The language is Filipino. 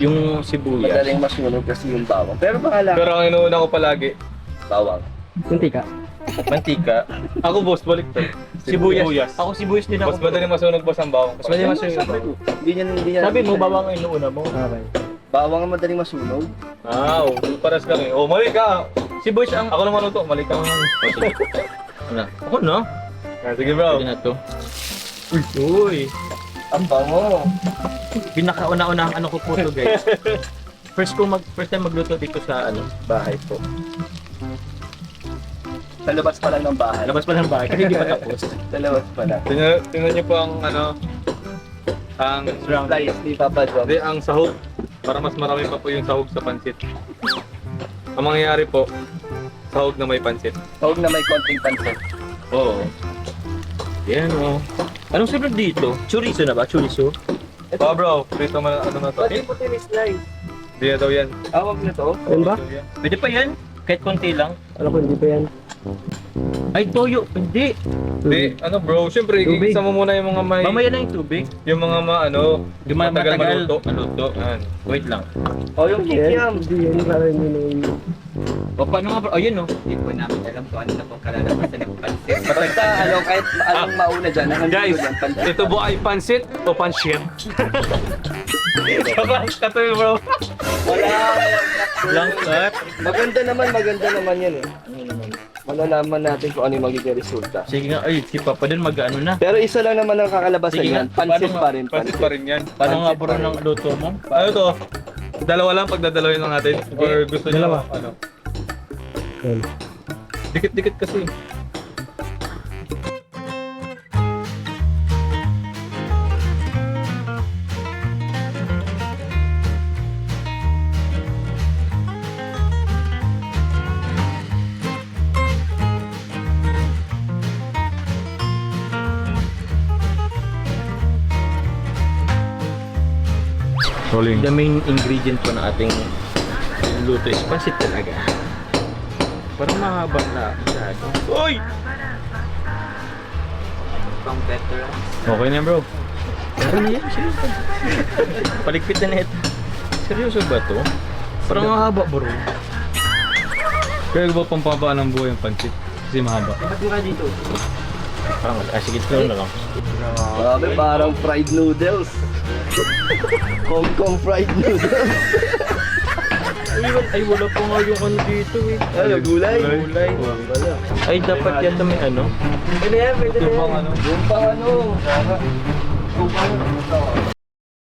yung sibuyas. Madaling masunog kasi yung bawang. Pero bahala. Pero ang inuuna ko palagi, Bawang. Mantika. mantika. Ako boss, balik to. Sibuyas. Ako sibuyas din ako. Mas madaling masunog boss ang bawang. Mas madaling masunog. Sabi ko, hindi niya. Sabi mo, bawang ang inuuna mo. Okay. Bawang ang madaling masunog. Ah, paras kami. Oh, mali ka. Sibuyas ang... Ako naman ito, mali ka. Ano? Ako no? Ah, sige bro. Pwede na to. Uy. Ang bango. Pinakauna-unahang ano ko po to guys. First time magluto dito sa bahay po. Sa labas pa lang ng bahay. Labas pa ng bahay kasi hindi pa tapos. Sa labas pa lang. Tingnan niyo po ang ang Slice ni Papa John. hindi, ang sahog. Para mas marami pa po yung sahog sa pansit. Ang mangyayari po, sahog na may pansit. Huwag na may konting pansit. Oo. Yan o. Anong sunod dito? Chorizo na ba? Chorizo? Pa bro, prito man ano na to. Pwede po slice. Hindi na daw yan. Awag na to. Ayun ba? Pwede pa yan? Kahit konti lang. Alam ko, hindi pa yan. Ay, toyo. Hindi. Hindi, ano bro, syempre Tubig. isa mo muna yung mga may Mamaya na yung tubig. yung mga Yung mga matagal maluto. Maluto. Yan. Wait lang. O yung kikiam. Hindi yan. Para hindi na yun. O paano nga bro? Ayun o. Hindi po namin alam kung ano na pong kalalabasan ng pansit. Basta kahit anong mauna dyan. Ang Guys, dyan, pansit. ito ba ay pansit o panshit? Katoy bro. Wala. Lang cut. Maganda naman yan eh. Malalaman natin kung ano yung magiging resulta. Sige nga. Ay, si Papa din mag-ano na. Pero isa lang naman ang kakalabasan Sige yan. nga. Pansit Paano pa rin. Pansit pa rin yan. Paano nga bro ng luto mo? Ano to? Dalawa lang pagdadalawin lang natin? Or gusto niyo Dalawa. ano? Yan. Dikit-dikit kasi. Rolling. The main ingredient po ng ating luto is pansit talaga. Parang mahaba na masyado. Uy! Pang veterans. Okay na bro. Ano yan? Seryoso? Paligpit na net. Seryoso ba to? Parang mahaba bro. Kaya ba pampaba ng buhay ang pansit? Kasi mahaba. Parang, sige, ito na lang. Grabe, parang fried noodles. Hong Kong fried noodles. Ay, wala pa nga yung ano dito eh. Ano, gulay? Gulay. Ay, dapat yata may ano. Pwede yan, pwede Ito yan. bang ano? Yung pang ano. Yung pang ano.